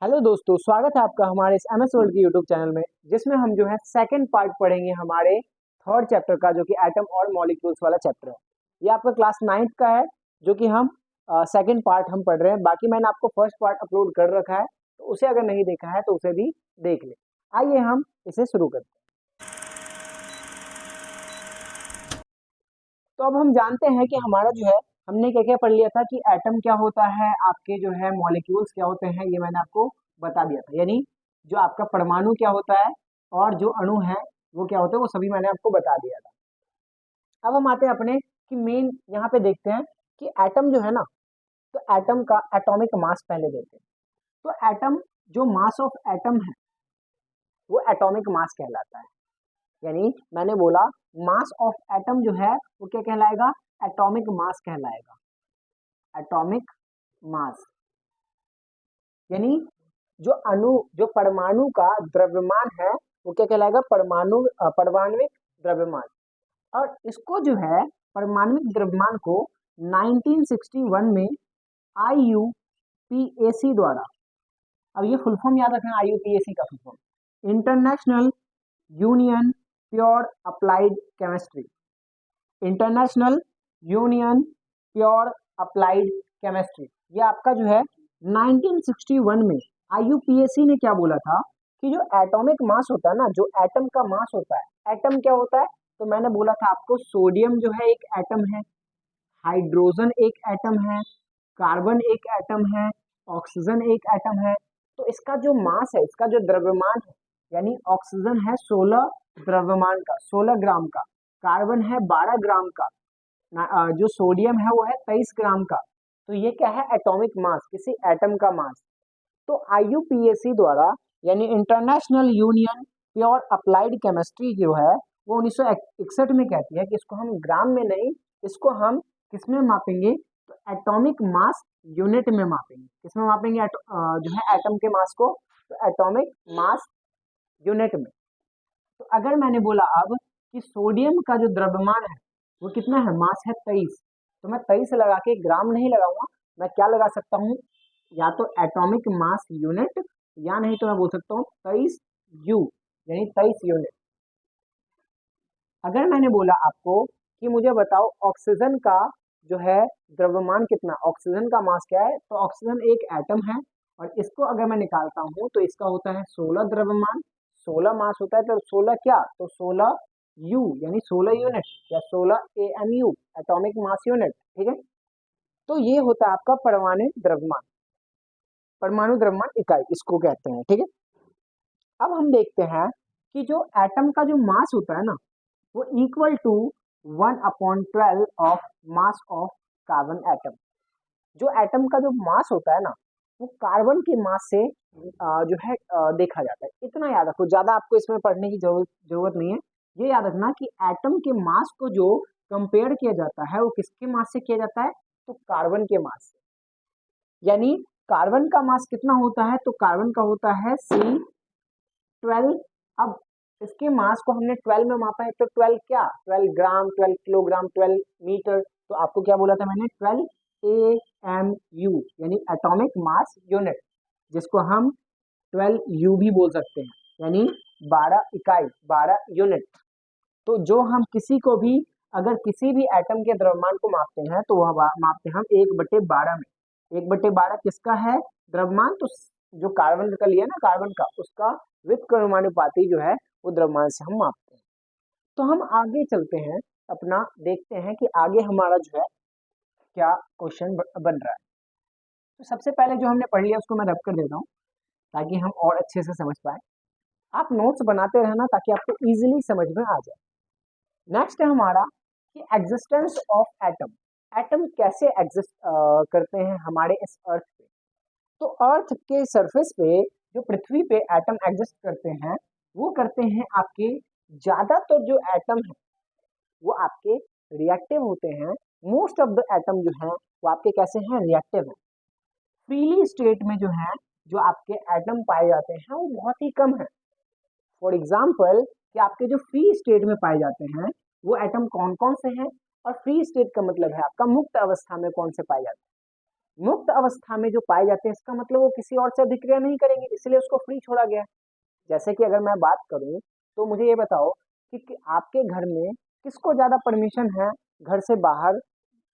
Hello दोस्तों, स्वागत है आपका हमारे इस एमएस वर्ल्ड के यूट्यूब चैनल में, जिसमें हम जो है सेकंड पार्ट पढ़ेंगे हमारे थर्ड चैप्टर का, जो कि एटम और मॉलिक्यूल्स वाला चैप्टर है। ये आपका क्लास 9th का है, जो कि हम सेकंड पार्ट हम पढ़ रहे हैं। बाकी मैंने आपको फर्स्ट पार्ट अपलोड कर रखा है, तो उसे अगर नहीं देखा है तो उसे भी देख ले। आइए हम इसे शुरू करते हैं। तो अब हम जानते हैं कि हमारा जो है, हमने क्या क्या पढ़ लिया था कि एटम क्या होता है, आपके जो है मॉलिक्यूल्स क्या होते हैं, ये मैंने आपको बता दिया था। यानी जो आपका परमाणु क्या होता है और जो अणु है वो क्या होते हैं, वो सभी मैंने आपको बता दिया था। अब हम आते हैं अपने कि मेन यहाँ पे देखते हैं कि एटम जो है ना, तो एटम का एटॉमिक मास पहले देते हैं। तो एटम, जो मास ऑफ एटम है वो एटॉमिक मास कहलाता है। यानी मैंने बोला मास ऑफ एटम जो है वो क्या कहलाएगा, एटॉमिक मास कहलाएगा। एटॉमिक मास यानी जो परमाणु का द्रव्यमान है वो क्या कहलाएगा, परमाणविक द्रव्यमान। और इसको जो है परमाणविक द्रव्यमान को 1961 में IUPAC द्वारा, अब ये फुल फॉर्म याद रखना, IUPAC का full form international union pure applied chemistry, international union pure applied chemistry. ये आपका जो है 1961 में IUPAC ने क्या बोला था कि जो एटॉमिक मास होता है ना, जो एटम का मास होता है, एटम क्या होता है, तो मैंने बोला था आपको सोडियम जो है एक एटम है, हाइड्रोजन एक एटम है, कार्बन एक एटम है, ऑक्सीजन एक एटम है। तो इसका जो मास है, इसका जो द्रव्यमान है, यानी ऑक्सीजन है 16 द्रव्यमान का, 16 ग्राम का, कार्बन है 12 ग्राम का, जो सोडियम है वो है 23 ग्राम का। तो ये क्या है, एटॉमिक मास, किसी एटम का मास। तो IUPAC द्वारा, यानी international union pure applied chemistry जो है, वो 1961 में कहती है कि इसको हम ग्राम में नहीं, इसको हम किस में मापेंगे, तो एटॉमिक मास यूनिट में मापेंगे। किस में मापेंगे, जो है एटम के मास को, तो एटॉमिक मास यूनिट में। तो अगर मैंने बोला अब कि सोडियम का जो द्रव्यमान है वो कितना है, मास है 23, तो मैं 23 लगा के ग्राम नहीं लगाऊंगा, मैं क्या लगा सकता हूँ, या तो एटॉमिक मास यूनिट, या नहीं तो मैं बोल सकता हूँ 23U, यानी 23 यूनिट। अगर मैंने बोला आपको कि मुझे बताओ ऑक्सीजन का जो है द्रव्यमान कितना, ऑक्सीजन का मास क्या है, तो ऑक्सीजन एक एटम है, और इसको अगर मैं निकालता हूँ तो इसका होता है 16 द्रव्यमान, 16 मास होता है, तो 16 क्या, तो 16U, यानी 16 यूनिट, या 16 AMU, एटॉमिक मास यूनिट। ठीक है, तो ये होता है आपका परमाणु द्रव्यमान, परमाणु द्रव्यमान इकाई इसको कहते हैं। ठीक है, अब हम देखते हैं कि जो एटम का जो मास होता है ना, वो equal to 1/12 of mass of carbon atom. जो एटम का जो मास होता है ना, वो कार्बन के मास से जो है देखा जाता है। इतना याद रखो, ज्यादा आपको इसमें पढ़ने की जरूरत नहीं है। ये याद रखना कि एटम के मास को जो कंपेयर किया जाता है वो किसके मास से किया जाता है, तो कार्बन के मास से। यानी कार्बन का मास कितना होता है, तो कार्बन का होता है C12। अब इसके मास को हमने 12 में मापा है, तो 12 क्या, 12 ग्राम, 12 किलोग्राम, 12 मीटर। तो आपको क्या बोला था मैंने, 12 AMU, यानी एटॉमिक मास यूनिट, जिसको हम 12U भी बोल सकते हैं, यानी 12 इकाई, 12 यूनिट। तो जो हम किसी को भी, अगर किसी भी एटम के द्रव्यमान को मापते हैं तो वह मापते हैं हम 1/12 में। 1/12 किसका है, द्रव्यमान, तो जो कार्बन का लिया ना, कार्बन का, उसका व्युत्क्रमानुपाती जो है वो द्रव्यमान से हम मापते हैं। तो हम आगे चलते हैं, अपना देखते हैं कि आगे हमारा जो है क्या क्वेश्चन बन रहा है। तो सबसे पहले जो हमने पढ़ लिया उसको मैं रब कर देता हूँ, ताकि हम और अच्छे से समझ पाए। आप नोट्स बनाते रहना ताकि आपको इजीली समझ में आ जाए। नेक्स्ट है हमारा कि एग्जिस्टेंस ऑफ एटम। एटम कैसे एग्जिस्ट करते हैं हमारे इस अर्थ पे। तो अर्थ के सरफेस पे, जो पृथ्वी पे एटम एग्जिस्ट करते हैं, वो करते हैं आपके, ज्यादातर जो एटम है वो आपके रिएक्टिव होते हैं। मोस्ट ऑफ द एटम जो है वो आपके कैसे हैं, रिएक्टिव है। फ्रीली स्टेट में जो है, जो आपके एटम पाए जाते हैं वो बहुत ही कम है। फॉर एग्जाम्पल कि आपके जो फ्री स्टेट में पाए जाते हैं वो एटम कौन कौन से हैं, और फ्री स्टेट का मतलब है आपका मुक्त अवस्था में कौन से पाए जाते हैं। मुक्त अवस्था में जो पाए जाते हैं इसका मतलब वो किसी और से अभिक्रिया नहीं करेंगे, इसलिए उसको फ्री छोड़ा गया। जैसे कि अगर मैं बात करूं तो मुझे ये बताओ कि आपके घर में किसको ज्यादा परमिशन है घर से बाहर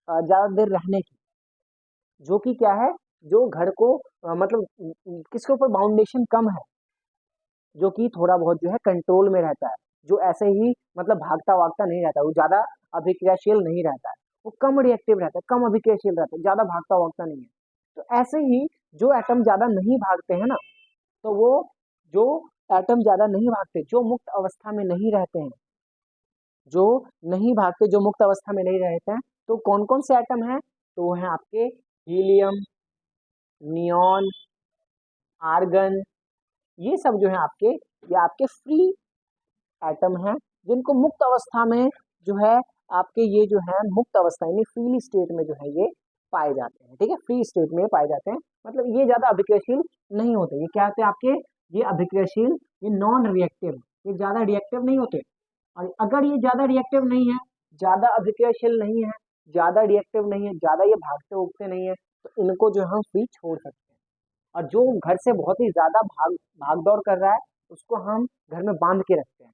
ज्यादा देर रहने की, जो कि क्या है, जो घर को मतलब किसके ऊपर बाउंडेशन कम है, जो कि थोड़ा बहुत जो है कंट्रोल में रहता है, जो ऐसे ही मतलब भागता वागता नहीं रहता, वो ज्यादा अभिक्रियाशील नहीं रहता है, वो कम रिएक्टिव रहता है, कम अभिक्रियाशील रहता है, ज्यादा भागता वागता नहीं है। तो ऐसे ही जो एटम ज्यादा नहीं भागते हैं ना, तो वो जो एटम ज्यादा नहीं भागते, जो मुक्त अवस्था में नहीं रहते हैं, जो नहीं भागते, जो मुक्त अवस्था में नहीं रहते हैं, तो कौन कौन से एटम हैं, तो वो हैं आपके हीलियम, नियॉन, आर्गन, ये सब जो है आपके, ये आपके फ्री एटम हैं, जिनको मुक्त अवस्था में जो है आपके ये जो है मुक्त अवस्था यानी फ्री स्टेट में जो है ये पाए जाते हैं। ठीक है, फ्री स्टेट में पाए जाते हैं, मतलब ये ज्यादा अभिक्रियाशील नहीं होते। ये क्या होते हैं आपके, ये अभिक्रियाशील, ये नॉन रिएक्टिव, ये ज्यादा रिएक्टिव नहीं होते। और अगर ये ज्यादा रिएक्टिव नहीं है, ज्यादा अभिक्रियाशील नहीं है, ज्यादा रिएक्टिव नहीं है, ज्यादा ये भागते उगते नहीं है, तो इनको जो है हम फ्री छोड़ सकते हैं। और जो घर से बहुत ही ज्यादा भाग दौड़ कर रहा है, उसको हम घर में बांध के रखते हैं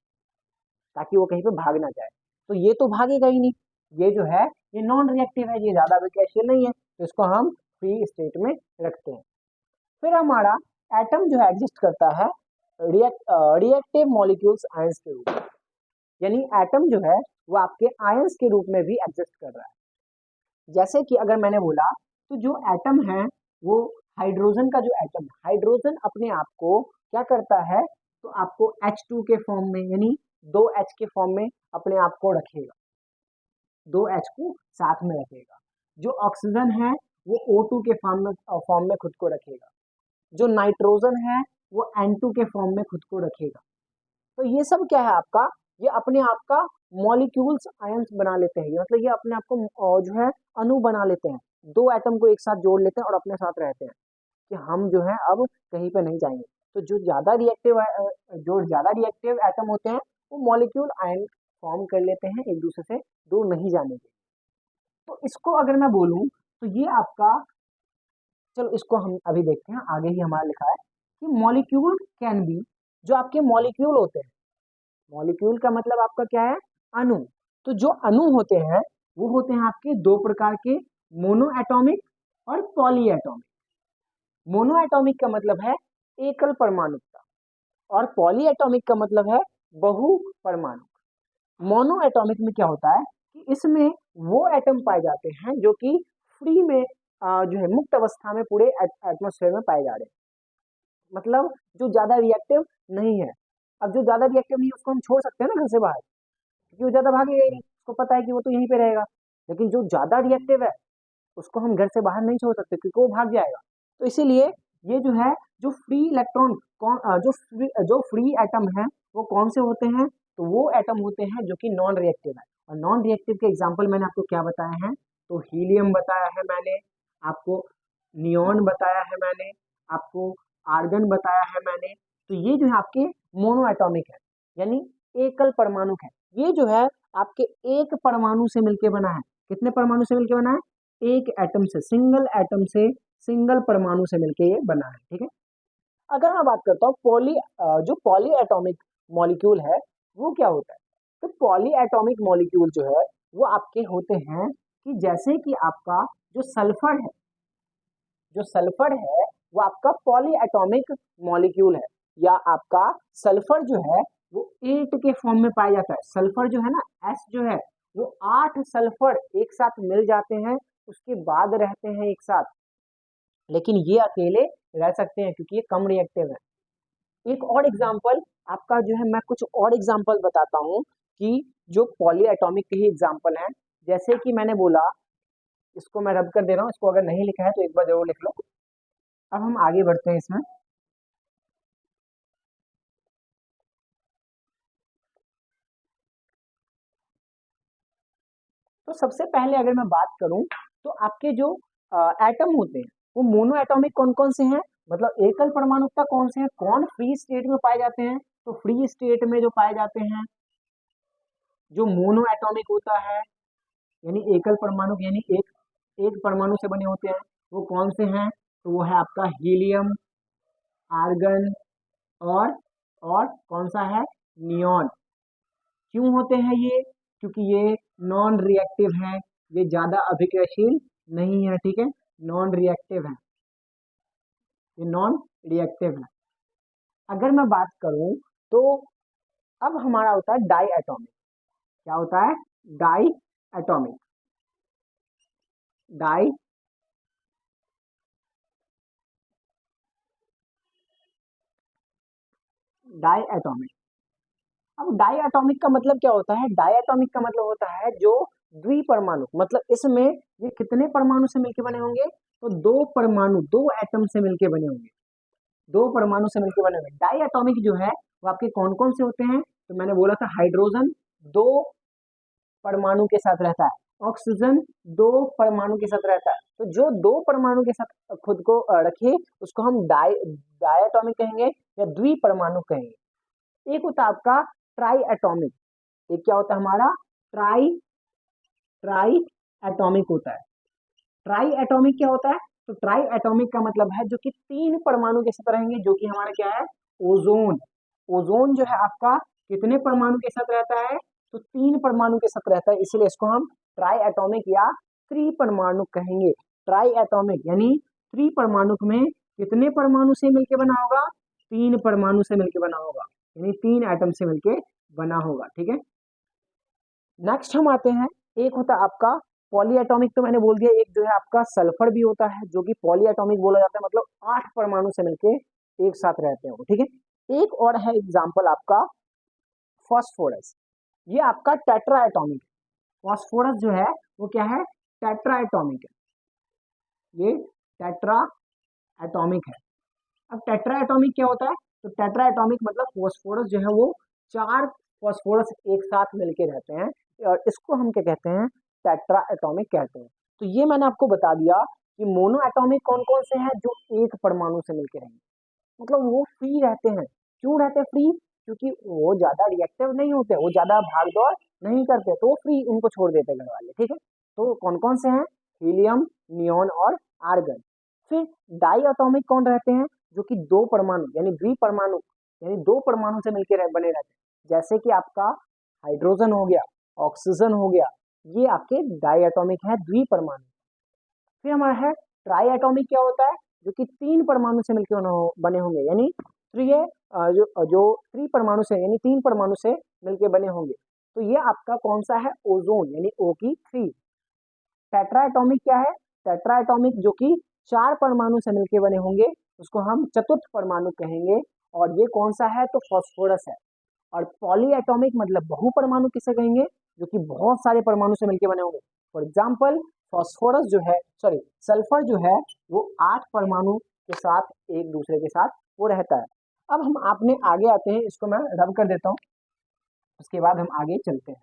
ताकि वो कहीं पे भाग ना जाए। तो ये तो भागेगा ही नहीं, ये जो है ये नॉन रिएक्टिव है, ये ज्यादा अभिक्रियाशील नहीं है, तो इसको हम फ्री स्टेट में रखते हैं। फिर हमारा एटम जो है एग्जिस्ट करता है रिएक्टिव मॉलिक्यूल्स आयंस के रूप में, यानी एटम जो है वो आपके आयंस के रूप में भी एग्जिस्ट कर रहा है। जैसे कि अगर मैंने बोला, तो जो एटम है वो हाइड्रोजन का जो एटम है, हाइड्रोजन अपने आप को क्या करता है, तो आपको H2 के फॉर्म में यानी 2H के फॉर्म में अपने आप को रखेगा, 2H को साथ में रखेगा। जो ऑक्सीजन है वो O2 के फॉर्म में खुद को रखेगा। जो नाइट्रोजन है वो N2 के फॉर्म में खुद को रखेगा। तो ये सब क्या है आपका, ये अपने आप का मॉलिक्यूल्स आयंस बना लेते हैं, मतलब ये अपने आप को जो है अणु बना लेते हैं, दो एटम को एक साथ जोड़ लेते हैं और अपने साथ रहते हैं कि हम जो है अब कहीं पे नहीं जाएंगे। तो जो ज्यादा रिएक्टिव एटम होते हैं वो मॉलिक्यूल आयन फॉर्म कर लेते हैं एक दूसरे से दूर नहीं जाने के। तो इसको अगर मैं बोलूं तो ये आपका, चलो इसको हम अभी देखते हैं, आगे ही हमारा लिखा है कि मॉलिक्यूल कैन बी, जो आपके मॉलिक्यूल होते हैं, मॉलिक्यूल का मतलब आपका क्या है, अणु। तो जो अणु होते हैं वो होते हैं आपके दो प्रकार के, मोनो एटॉमिक और पॉली एटॉमिक। मोनो एटॉमिक का मतलब है एकल परमाणुकता, और पॉली एटॉमिक का मतलब है बहु परमाणु। मोनो एटॉमिक में क्या होता है कि इसमें वो एटम पाए जाते हैं जो कि फ्री में जो है मुक्त अवस्था में पूरे एटमोस्फेयर में पाए जा रहे हैं, मतलब जो ज्यादा रिएक्टिव नहीं है। अब जो ज्यादा रिएक्टिव नहीं है उसको हम छोड़ सकते हैं ना घर से बाहर, क्योंकि वो ज्यादा भागेगा ही नहीं, उसको पता है कि वो तो यहीं पे रहेगा। लेकिन जो ज्यादा रिएक्टिव है उसको हम घर से बाहर नहीं छोड़ सकते क्योंकि वो भाग जाएगा। तो इसीलिए ये जो है, जो फ्री इलेक्ट्रॉन जो फ्री एटम है वो कौन से होते हैं, तो वो एटम होते हैं जो कि नॉन रिएक्टिव है। और नॉन रिएक्टिव के एग्जांपल मैंने आपको क्या बताया है, तो हीलियम बताया है मैंने आपको, नियॉन बताया है मैंने आपको, आर्गन बताया है मैंने। तो ये जो है आपके मोनो एटॉमिक है, यानी एकल परमाणु है। ये जो है आपके एक परमाणु से मिलकर बना है। कितने परमाणु से मिलकर बना है, एक एटम से, सिंगल एटम से, सिंगल परमाणु से मिलकर ये बना है। ठीक है, अगर मैं बात करता हूँ जो पॉली एटॉमिक मॉलिक्यूल है वो क्या होता है, तो पॉली एटॉमिक मॉलिक्यूल जो है वो आपके होते हैं कि जैसे कि आपका जो सल्फर है, जो सल्फर है वो आपका पॉली एटॉमिक मॉलिक्यूल है, या आपका सल्फर जो है वो 8 के फॉर्म में पाया जाता है। सल्फर जो है ना, एस जो है वो 8 सल्फर एक साथ मिल जाते हैं, उसके बाद रहते हैं एक साथ, लेकिन ये अकेले रह सकते हैं क्योंकि ये कम रिएक्टिव है। एक और एग्जांपल आपका जो है, मैं कुछ और एग्जांपल बताता हूँ कि जो पॉली एटॉमिक के ही एग्जांपल हैं। जैसे कि मैंने बोला, इसको मैं रब कर दे रहा हूँ, इसको अगर नहीं लिखा है तो एक बार जरूर लिख लो। अब हम आगे बढ़ते हैं इसमें। तो सबसे पहले अगर मैं बात करूं तो आपके जो एटम होते हैं वो मोनो एटॉमिक कौन कौन से हैं, मतलब एकल परमाणुकता कौन से हैं, कौन फ्री स्टेट में पाए जाते हैं, तो फ्री स्टेट में जो पाए जाते हैं जो मोनो एटॉमिक होता है, यानी एकल परमाणु, यानी एक एक परमाणु से बने होते हैं, वो कौन से हैं? तो वो है आपका हीलियम, आर्गन और कौन सा है? नियॉन। क्यों होते हैं ये? क्योंकि ये नॉन रिएक्टिव है, ये ज्यादा अभिक्रियाशील नहीं है, ठीक है, नॉन रिएक्टिव है, ये नॉन रिएक्टिव है। अगर मैं बात करूं तो अब हमारा होता है डाई एटॉमिक। क्या होता है? Di atomic. Di di atomic. अब डाई एटॉमिक का मतलब क्या होता है? डाई एटॉमिक का मतलब होता है जो द्विपरमाणु, मतलब इसमें ये कितने परमाणु से मिलकर बने होंगे? तो दो परमाणु, दो एटम से मिलकर बने होंगे, दो परमाणु से मिलकर बने होंगे। डाई एटॉमिक जो है वो आपके कौन कौन से होते हैं? तो मैंने बोला था हाइड्रोजन दो परमाणु के साथ रहता है, ऑक्सीजन दो परमाणु के साथ रहता है। तो जो दो परमाणु के साथ खुद को रखे उसको हम डाई एटॉमिक कहेंगे या द्विपरमाणु कहेंगे। एक होता है आपका ट्राई एटॉमिक। एक क्या होता है हमारा? ट्राई ट्राई एटॉमिक होता है। ट्राई एटॉमिक क्या होता है? तो ट्राई एटॉमिक का मतलब है जो कि तीन परमाणु के साथ रहेंगे, जो कि हमारा क्या है? ओजोन। ओजोन जो है आपका कितने परमाणु के साथ रहता है? तो तीन परमाणु के साथ रहता है, इसलिए इसको हम ट्राई एटॉमिक या त्रिपरमाणु कहेंगे। ट्राई एटॉमिक यानी त्रिपरमाणु में कितने परमाणु से मिलकर बना होगा? तीन परमाणु से मिलकर बना होगा, यानी तीन एटम से मिलकर बना होगा, ठीक है। नेक्स्ट हम आते हैं, एक होता है आपका पॉली एटॉमिक। तो मैंने बोल दिया, एक जो है आपका सल्फर भी होता है जो कि पॉली एटॉमिक बोला जाता है, मतलब 8 परमाणु से मिलके एक साथ रहते हैं, ठीक है। एक और है एग्जांपल आपका फास्फोरस, ये आपका टेट्रा एटॉमिक है। फास्फोरस जो है वो क्या है? टेट्रा एटॉमिक है, ये टेट्रा एटॉमिक है। अब टेट्रा एटॉमिक क्या होता है? तो टेट्रा एटॉमिक मतलब फास्फोरस जो है वो चार फास्फोरस एक साथ मिलके रहते हैं, और इसको हम क्या कहते हैं? टेट्रा एटॉमिक कहते हैं। तो ये मैंने आपको बता दिया कि मोनो एटॉमिक कौन कौन से हैं, जो एक परमाणु से मिलके रहेंगे, मतलब वो फ्री रहते हैं। क्यों रहते हैं फ्री? क्योंकि वो ज्यादा रिएक्टिव नहीं होते, वो ज्यादा भाग दौड़ नहीं करते, तो वो फ्री, उनको छोड़ देते घर वाले, ठीक है। तो कौन कौन से हैं? हीलियम, नियॉन और आर्गन। फिर डाई एटॉमिक कौन रहते हैं? जो कि दो परमाणु यानी द्विपरमाणु, यानी दो परमाणु से मिलकर बने रहते हैं, जैसे कि आपका हाइड्रोजन हो गया, ऑक्सीजन हो गया, ये आपके डाई एटॉमिक है, द्विपरमाणु। फिर हमारा है ट्राई एटॉमिक। क्या होता है? जो कि तीन परमाणु से मिलकर बने होंगे, यानी जो थ्री परमाणु से यानी तीन परमाणु से मिलकर बने होंगे। तो ये आपका कौन सा है? ओजोन, यानी O की 3। टेट्रा एटॉमिक क्या है? टेट्रा एटॉमिक जो कि चार परमाणु से मिलकर बने होंगे, उसको हम चतुर्थ परमाणु कहेंगे, और ये कौन सा है? तो फास्फोरस है। और पॉली एटॉमिक मतलब बहु परमाणु किसे कहेंगे? जो कि बहुत सारे परमाणु से मिलकर बने होंगे। फॉर एग्जाम्पल फास्फोरस जो है, सॉरी सल्फर जो है, वो 8 परमाणु के साथ एक दूसरे के साथ वो रहता है। अब हम आपने आगे आते हैं, इसको मैं रब कर देता हूँ, उसके बाद हम आगे चलते हैं।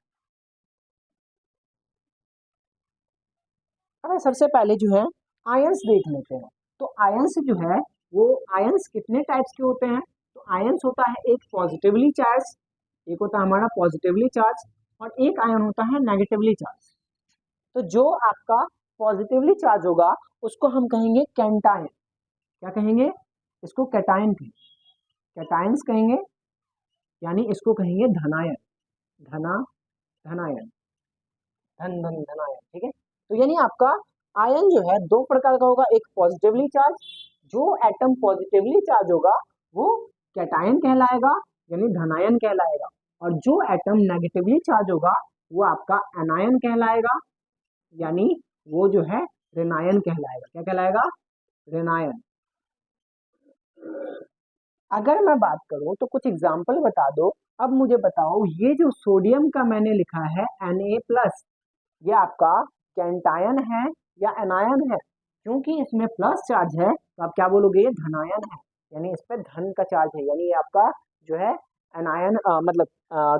अब सबसे पहले जो है आयंस देख लेते हैं। तो आयंस जो है वो आयंस कितने टाइप्स के होते हैं? तो आयंस होता है एक पॉजिटिवली चार्ज, एक होता है हमारा पॉजिटिवली चार्ज, और एक आयन होता है नेगेटिवली चार्ज। तो जो आपका पॉजिटिवली चार्ज होगा उसको हम कहेंगे कैंटायन। क्या कहेंगे? इसको कैटायन कहेंगे, कैटायंस कहेंगे, यानी इसको कहेंगे धनायन, धना धनायन, धन धन धनायन, ठीक है। तो यानी आपका आयन जो है दो प्रकार का होगा, एक पॉजिटिवली चार्ज, जो एटम पॉजिटिवली चार्ज होगा वो कैटायन कहलाएगा, यानी धनायन कहलाएगा, और जो एटम नेगेटिवली चार्ज होगा वो आपका एनायन कहलाएगा, यानी वो जो है ऋणायन कहलाएगा। क्या कहलाएगा? ऋणायन। अगर मैं बात करूं तो कुछ एग्जाम्पल बता दो। अब मुझे बताओ, ये जो सोडियम का मैंने लिखा है Na+, ये आपका कैंटायन है या एनायन है? क्योंकि इसमें प्लस चार्ज है तो आप क्या बोलोगे? ये धनायन है, यानी इस पे धन का चार्ज है, यानी ये आपका जो है एनायन मतलब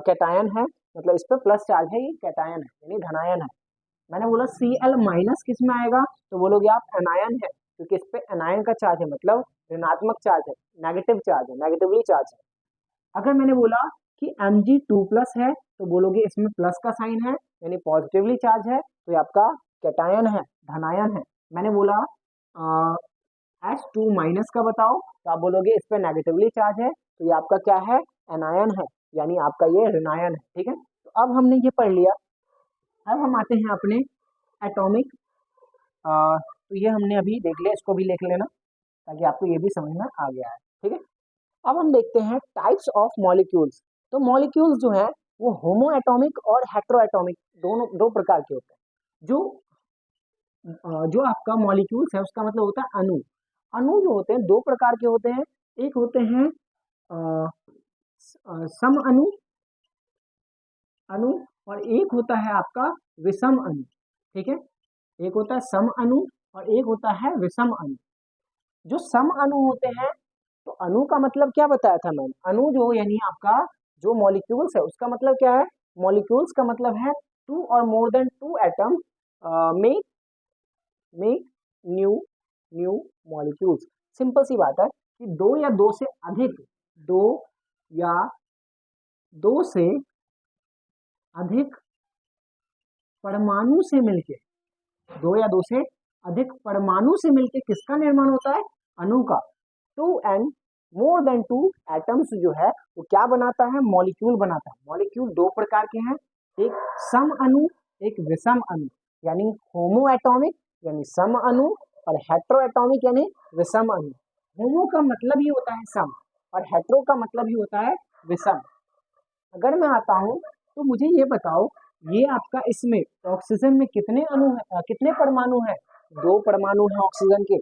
कैटायन है, मतलब इस पे प्लस चार्ज है, ये कैटायन है यानी धनायन है। मैंने बोला Cl- किस में आएगा? तो बोलोगे आप एनायन है, क्योंकि इस पे एनायन का चार्ज है, मतलब ऋणात्मक चार्ज है, नेगेटिव चार्ज है, नेगेटिवली चार्ज है। अगर मैंने बोला कि Mg2+ है तो बोलोगे इसमें प्लस का साइन है, यानी पॉजिटिवली चार्ज है, तो ये आपका कैटायन है, धनायन है। मैंने बोला H2 माइनस का बताओ, तो आप बोलोगे इस पे नेगेटिवली चार्ज है, तो ये आपका क्या है, एनायन है, यानी आपका ये ऋणायन है। ठीक है, तो अब हमने ये पढ़ लिया। अब हम आते हैं अपने एटॉमिक, तो ये हमने अभी देख लिया, इसको भी लिख लेना ताकि आपको ये भी समझ में आ गया है। ठीक है, अब हम देखते हैं टाइप्स ऑफ मॉलिक्यूल्स। तो मॉलिक्यूल्स जो है वो होमो एटॉमिक और हेट्रो एटॉमिक दोनों दो प्रकार के होते हैं। जो आपका मॉलिक्यूल्स है उसका मतलब होता है अणु। अणु जो होते हैं दो प्रकार के होते हैं, एक होते हैं सम अणु अणु और एक होता है आपका विषम अणु। ठीक है, एक होता है सम अणु और एक होता है विषम अणु। जो सम अणु होते हैं, तो अणु का मतलब क्या बताया था मैंने, अणु जो यानी आपका जो मॉलिक्यूल्स है उसका मतलब क्या है, मॉलिक्यूल्स का मतलब है two or more than two atom make make new new molecules. Simple सी बात है कि दो या दो से अधिक, दो या दो से अधिक परमाणु से मिलके, दो या दो से अधिक परमाणु से मिलके किसका निर्माण होता है, अणु का। Two and more than two atoms जो है वो क्या बनाता है, मॉलिक्यूल बनाता है। मॉलिक्यूल दो प्रकार के हैं, एक सम अणु एक विषम अणु, यानी होमो एटॉमिक यानी सम अणु और हेट्रो एटॉमिक यानी विषम अणु। होमो का मतलब ही होता है सम और हेट्रो का मतलब ही होता है विषम। अगर मैं आता हूँ तो मुझे ये बताओ, ये आपका इसमें ऑक्सीजन में कितने अणु है, कितने परमाणु है, दो परमाणु है ऑक्सीजन के।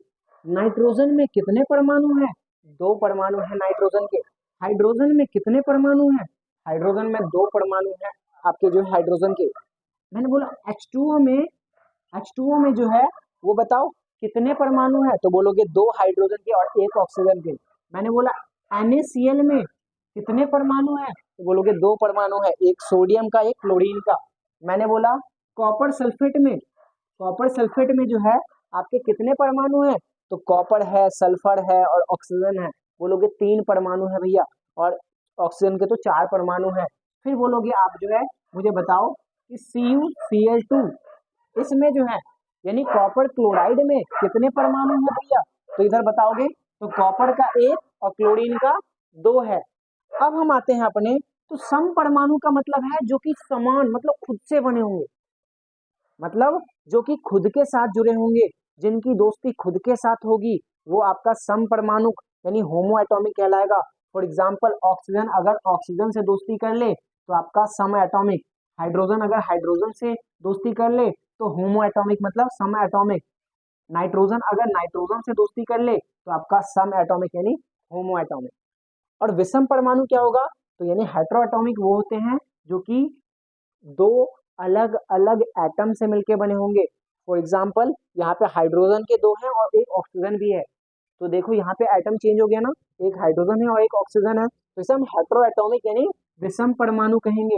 नाइट्रोजन में कितने परमाणु है, दो परमाणु है नाइट्रोजन के। हाइड्रोजन में कितने परमाणु है, हाइड्रोजन में दो परमाणु है आपके जो हाइड्रोजन के। मैंने बोला H2O में जो है वो बताओ कितने परमाणु है, तो बोलोगे दो हाइड्रोजन के और एक ऑक्सीजन के। मैंने बोला NaCl में कितने परमाणु है, तो बोलोगे दो परमाणु है, एक सोडियम का एक क्लोरीन का। मैंने बोला कॉपर सल्फेट में जो है आपके कितने परमाणु है, तो कॉपर है सल्फर है और ऑक्सीजन है, बोलोगे तीन परमाणु है भैया, और ऑक्सीजन के तो चार परमाणु है। फिर बोलोगे आप जो है मुझे बताओ कि CuCl2 इसमें जो है यानी कॉपर क्लोराइड में कितने परमाणु है भैया, तो इधर बताओगे तो कॉपर का एक और क्लोरीन का दो है। अब हम आते हैं अपने, तो सम परमाणु का मतलब है जो कि समान मतलब खुद से बने होंगे, मतलब जो कि खुद के साथ जुड़े होंगे, जिनकी दोस्ती खुद के साथ होगी, वो आपका सम परमाणु यानी होमो एटॉमिक कहलाएगा। फॉर एग्जाम्पल ऑक्सीजन अगर ऑक्सीजन से दोस्ती कर ले तो आपका सम एटॉमिक, हाइड्रोजन अगर हाइड्रोजन से दोस्ती कर ले तो होमो एटॉमिक मतलब सम एटॉमिक, नाइट्रोजन अगर नाइट्रोजन से दोस्ती कर ले तो आपका सम एटॉमिक यानी होमो एटॉमिक। और विषम परमाणु क्या होगा, तो यानी हेट्रो एटॉमिक वो होते हैं जो कि दो अलग अलग एटम से मिलके बने होंगे। फॉर एग्जाम्पल यहाँ पे हाइड्रोजन के दो हैं और एक ऑक्सीजन भी है, तो देखो यहाँ पे एटम चेंज हो गया ना, एक हाइड्रोजन है और एक ऑक्सीजन है, तो इसे हम हेट्रो एटॉमिक यानी विषम परमाणु कहेंगे।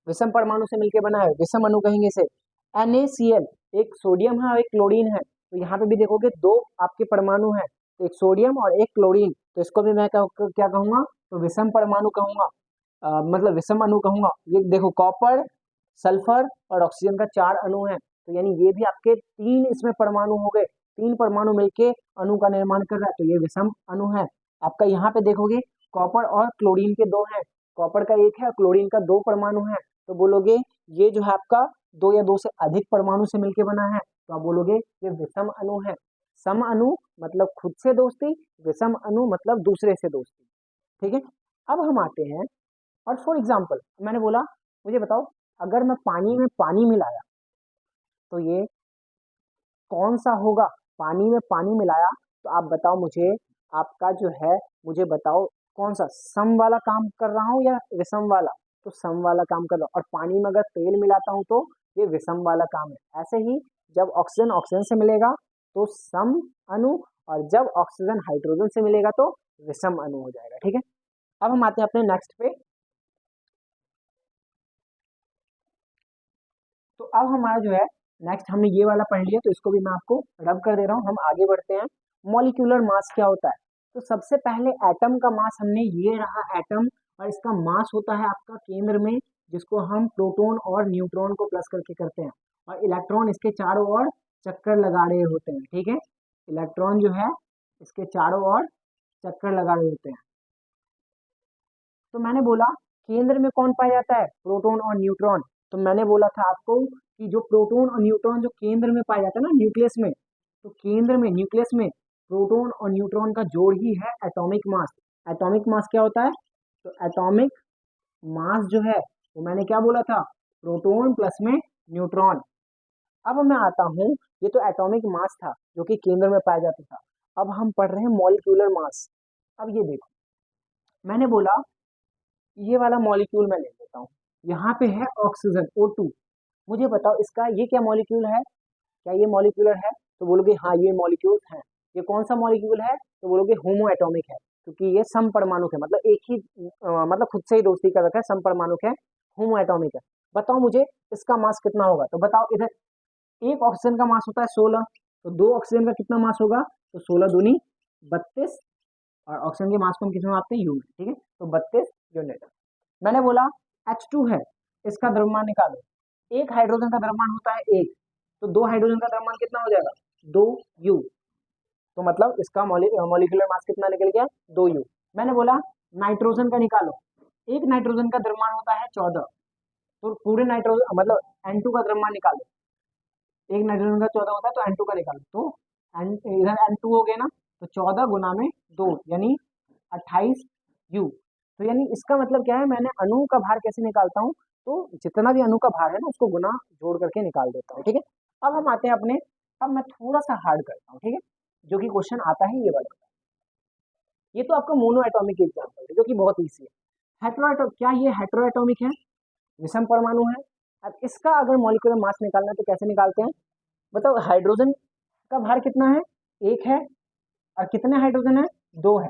विषम परमाणु से मिलकर बना है, विषम अणु कहेंगे इसे। NaCl एक सोडियम है और एक क्लोरीन है, तो यहाँ पे भी देखोगे दो आपके परमाणु है, तो एक सोडियम और एक क्लोरीन, तो इसको भी मैं क्या कहूंगा, तो विषम परमाणु कहूंगा, मतलब विषम अणु कहूंगा। ये देखो कॉपर सल्फर और ऑक्सीजन का चार अणु है, तो यानी ये भी आपके तीन इसमें परमाणु हो गए, तीन परमाणु मिलके अणु का निर्माण कर रहा है, तो ये विषम अणु है आपका। यहाँ पे देखोगे कॉपर और क्लोरीन के दो हैं, कॉपर का एक है और क्लोरीन का दो परमाणु है, तो बोलोगे ये जो है आपका दो या दो से अधिक परमाणु से मिलके बना है, तो आप बोलोगे ये विषम अणु है। सम अणु मतलब खुद से दोस्ती, विषम अणु मतलब दूसरे से दोस्ती। ठीक है, अब हम आते हैं, और फॉर एग्जाम्पल मैंने बोला मुझे बताओ अगर मैं पानी में पानी मिलाया तो ये कौन सा होगा, पानी में पानी मिलाया, तो आप बताओ मुझे, आपका जो है मुझे बताओ कौन सा सम वाला काम कर रहा हूँ या विषम वाला, तो सम वाला काम कर रहा हूँ। और पानी में अगर तेल मिलाता हूँ तो ये विषम वाला काम है। ऐसे ही जब ऑक्सीजन ऑक्सीजन से मिलेगा तो सम अणु, और जब ऑक्सीजन हाइड्रोजन से मिलेगा तो विषम अणु हो जाएगा। ठीक है, अब हम आते हैं अपने नेक्स्ट पे। तो अब हमारा जो है नेक्स्ट हमने ये वाला पढ़ लिया, तो इसको भी मैं आपको रब कर दे रहा हूँ। हम आगे बढ़ते हैं, मॉलिक्यूलर मास क्या होता है। तो सबसे पहले एटम का मास हमने ये रहा एटम, और इसका मास होता है आपका केंद्र में, जिसको हम प्रोटॉन और न्यूट्रॉन को प्लस करके करते हैं, और इलेक्ट्रॉन इसके चारों ओर चक्कर लगा रहे होते हैं। ठीक है, इलेक्ट्रॉन जो है इसके चारों ओर चक्कर लगा रहे होते हैं। तो मैंने बोला केंद्र में कौन पाया जाता है, प्रोटॉन और न्यूट्रॉन। तो मैंने बोला था आपको कि जो प्रोटॉन और न्यूट्रॉन जो केंद्र में पाया जाता है ना, न्यूक्लियस में, तो केंद्र में न्यूक्लियस में प्रोटॉन और न्यूट्रॉन का जोड़ ही है एटॉमिक मास। एटॉमिक मास क्या होता है, तो एटॉमिक मास जो है वो मैंने क्या बोला था, प्रोटॉन प्लस में न्यूट्रॉन। अब मैं आता हूँ, ये तो एटॉमिक मास था जो कि केंद्र में पाया जाता था। अब हम पढ़ रहे हैं मॉलिक्यूलर मास। अब ये देखो, मैंने बोला ये वाला मॉलिक्यूल मैं ले लेता हूँ, यहाँ पे है ऑक्सीजन O2। मुझे बताओ इसका ये क्या मॉलिक्यूल है, क्या ये मॉलिक्यूलर है, तो बोलोगे हाँ ये मॉलिक्यूल है। ये कौन सा मॉलिक्यूल है, तो बोलोगे होमो एटॉमिक है, क्योंकि ये समपरमाणुक है, मतलब एक ही मतलब खुद से ही दोस्ती कर रखा है, समपरमाणुक है, होमो एटॉमिक है। बताओ मुझे इसका मास कितना होगा, तो बताओ इधर एक ऑक्सीजन का मास होता है 16, तो दो ऑक्सीजन का कितना मास होगा, तो 16 दूनी 32, और ऑक्सीजन के मास को हम किस में मापते हैं, यू में, ठीक है, तो 32 यूनिट। मैंने बोला H2 है, इसका द्रव्यमान निकालो। एक हाइड्रोजन का द्रव्यमान होता है 1, तो दो हाइड्रोजन का द्रव्यमान कितना हो जाएगा, 2U। तो मतलब इसका मॉलिक्यूलर मास कितना निकल गया, 2U। मैंने बोला नाइट्रोजन का निकालो। एक नाइट्रोजन का द्रव्यमान होता है 14, तो पूरे नाइट्रोजन मतलब N2 का द्रव्यमान निकालो। एक नाइट्रोजन का 14 होता है, तो N2 का निकालो, तो इधर N2 हो गया ना, तो 14 गुना में 2 यानी 28U। तो यानी इसका मतलब क्या है, मैंने अणु का भार कैसे निकालता हूँ, तो जितना भी अणु का भार है ना उसको गुना जोड़ करके निकाल देता हूँ, ठीक है। अब हम आते हैं अपने, अब मैं थोड़ा सा हार्ड करता हूँ, ठीक है, जो कि क्वेश्चन आता है ये वाला। ये तो आपका मोनो एटॉमिक एग्जाम्पल है जो कि बहुत ईजी है। हेट्रो, क्या ये हेट्रो एटॉमिक है, विषम परमाणु है। अब इसका अगर मॉलिक्यूलर मास निकालना है तो कैसे निकालते हैं, बताओ। हाइड्रोजन का भार कितना है, 1 है, और कितने हाइड्रोजन है, 2 है,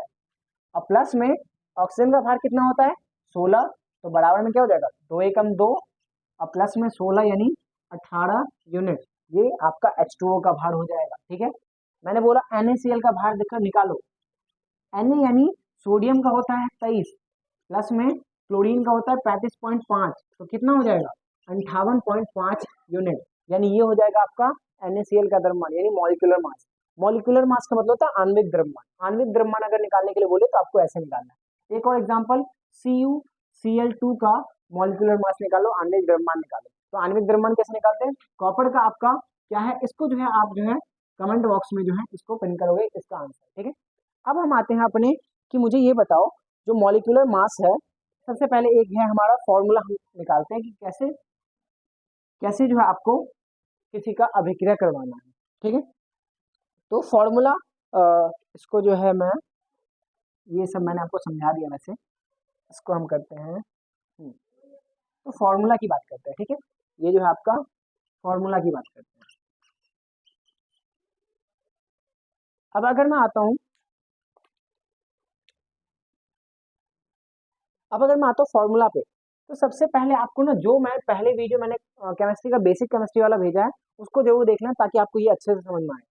और प्लस में ऑक्सीजन का भार कितना होता है, 16, तो बराबर में क्या हो जाएगा, 2 एकम 2, और प्लस में 16 यानी 18 यूनिट। ये आपका H2O का भार हो जाएगा, ठीक है। मैंने बोला NaCl का भार देखकर निकालो। Na यानी सोडियम का होता है 23, प्लस में क्लोरीन का होता है 35.5, तो कितना हो जाएगा, 58.5 यूनिट। यानी ये हो जाएगा आपका NaCl का द्रव्यमान, यानी मॉलिक्यूलर मास। मॉलिक्यूलर मास का मतलब होता है आणविक द्रव्यमान। आणविक द्रव्यमान अगर निकालने के लिए बोले तो आपको ऐसे निकालना है। एक और एग्जांपल, CuCl2 का मॉलिक्यूलर मास निकालो, आणविक द्रव्यमान निकालो। तो आणविक द्रव्यमान कैसे निकालते हैं, कॉपर का आपका क्या है, इसको जो है आप जो है कमेंट बॉक्स में जो है इसको पिन करोगे इसका आंसर, ठीक है। अब हम आते हैं अपने, कि मुझे ये बताओ जो मॉलिक्यूलर मास है, सबसे पहले एक है हमारा फॉर्मूला, हम निकालते हैं कि कैसे कैसे जो है आपको किसी का अभिक्रिया करवाना है, ठीक है। तो फॉर्मूला इसको जो है मैं, ये सब मैंने आपको समझा दिया वैसे, इसको हम करते हैं तो फॉर्मूला की बात करते हैं, ठीक है। ये जो है आपका फॉर्मूला की बात करते हैं। अब अगर मैं आता हूँ, अब अगर मैं आता हूँ फॉर्मूला पे, तो सबसे पहले आपको ना, जो मैं पहले वीडियो मैंने केमिस्ट्री का बेसिक केमिस्ट्री वाला भेजा है उसको जरूर देखना, ताकि आपको ये अच्छे से समझ में आए।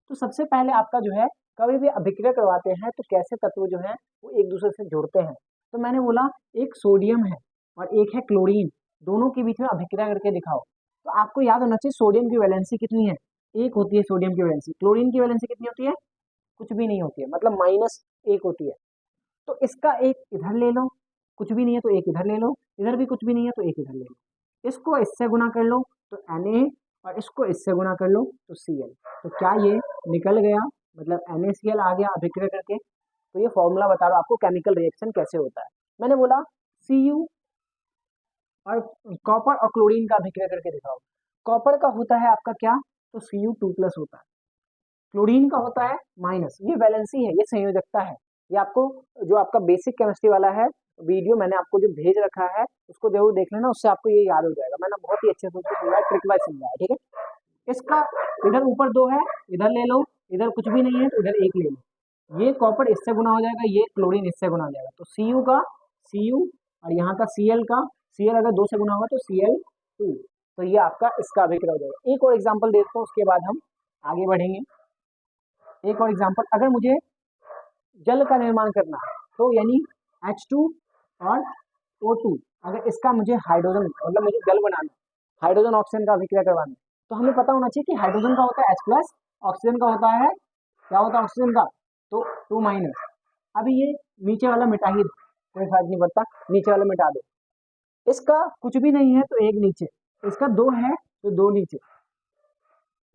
तो सबसे पहले आपका जो है, कभी भी अभिक्रिया करवाते हैं तो कैसे तत्व जो है वो एक दूसरे से जुड़ते हैं। तो मैंने बोला एक सोडियम है और एक है क्लोरीन, दोनों के बीच में अभिक्रिया करके दिखाओ। तो आपको याद होना चाहिए सोडियम की वैलेंसी कितनी है, 1 होती है सोडियम की वैलेंसी। क्लोरीन की वैलेंसी कितनी होती है, कुछ भी नहीं होती है, मतलब -1 होती है। तो इसका एक इधर ले लो, कुछ भी नहीं है तो एक इधर ले लो, इधर भी कुछ भी नहीं है तो एक इधर ले लो, इसको इससे गुना कर लो तो Na, और इसको इससे गुना कर लो तो Cl। तो क्या ये निकल गया, मतलब NaCl आ गया अभिक्रिया करके। तो ये फॉर्मूला बता रहा हूँ आपको केमिकल रिएक्शन कैसे होता है। मैंने बोला Cu और कॉपर और क्लोरीन का अभिक्रिया करके दिखाओ। कॉपर का होता है आपका क्या, तो Cu2+ होता है, क्लोरीन का होता है माइनस। ये वैलेंसी है, ये संयोजकता है। ये आपको जो आपका बेसिक केमिस्ट्री वाला है वीडियो मैंने आपको जो भेज रखा है उसको जरूर देख लेना, उससे आपको ये याद हो जाएगा। मैंने बहुत ही अच्छे से उसको समझाया, ट्रिक वाइज समझाया, ठीक है। इसका इधर ऊपर 2 है, इधर ले लो, इधर कुछ भी नहीं है तो इधर 1 ले लो। ये कॉपर इससे गुना हो जाएगा, ये क्लोरीन इससे गुना हो जाएगा, तो Cu का Cu, और यहाँ का Cl का Cl अगर 2 से गुना होगा तो Cl2। तो ये आपका इसका अभिक्रिया हो जाएगा। एक और एग्जाम्पल देता हूँ, उसके बाद हम आगे बढ़ेंगे। एक और एग्जाम्पल, अगर मुझे जल का निर्माण करना है तो यानी H2 और O2, अगर इसका मुझे हाइड्रोजन मतलब मुझे जल बनाना, हाइड्रोजन ऑक्सीजन का अभिक्रिया करवाना, तो हमें पता होना चाहिए कि हाइड्रोजन का होता है H+, ऑक्सीजन का होता है क्या होता है ऑक्सीजन का, तो 2 - अभी ये नीचे वाला मिटा ही दो, कोई फर्क नहीं पड़ता, नीचे वाला मिटा दो। इसका कुछ भी नहीं है तो एक नीचे, इसका 2 है तो 2 नीचे,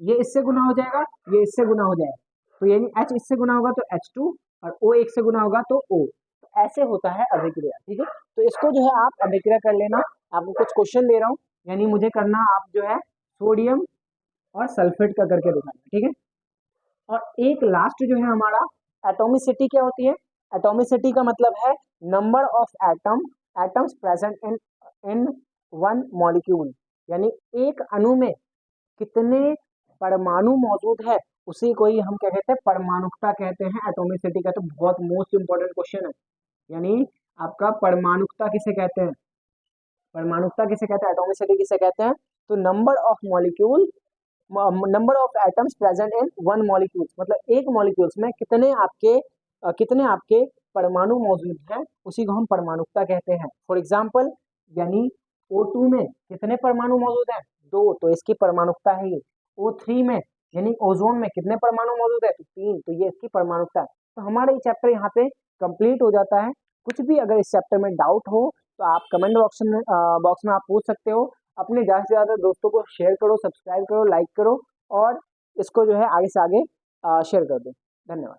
ये इससे गुना हो जाएगा, ये इससे गुना हो जाएगा, तो यानी H इससे गुना होगा तो H2 और O एक से गुना होगा तो O। तो ऐसे होता है अभिक्रिया, ठीक है। तो इसको जो है आप अभिक्रिया कर लेना, आपको कुछ क्वेश्चन दे रहा हूँ, यानी मुझे करना आप जो है सोडियम और सल्फेट का करके दिखाना, ठीक है। और एक लास्ट जो है हमारा एटॉमिसिटी क्या होती है, एटॉमिसिटी का मतलब है number of atoms present in one molecule, यानी एक अणु में कितने परमाणु मौजूद है, उसी को ही हम क्या कहते हैं, परमाणुकता कहते हैं, एटॉमिसिटी का। तो बहुत मोस्ट इंपॉर्टेंट क्वेश्चन है, यानी आपका परमाणुकता किसे कहते हैं, परमाणुकता किसे कहते हैं, एटॉमिसिटी किसे कहते हैं। तो number of atoms present in one molecule, मतलब एक मॉलिक्यूल्स में कितने आपके परमाणु मौजूद हैं, उसी को हम परमाणुकता कहते हैं। फॉर एग्जाम्पल, यानी O2 में कितने परमाणु मौजूद हैं, 2, तो इसकी परमाणुकता है ये। O3 में यानी ओजोन में कितने परमाणु मौजूद है, तो 3, तो ये इसकी परमाणुकता है। तो हमारा ये चैप्टर यहाँ पे कंप्लीट हो जाता है। कुछ भी अगर इस चैप्टर में डाउट हो तो आप कमेंट बॉक्स में आप पूछ सकते हो। अपने ज़्यादा से ज़्यादा दोस्तों को शेयर करो, सब्सक्राइब करो, लाइक करो, और इसको जो है आगे से आगे शेयर कर दो। धन्यवाद।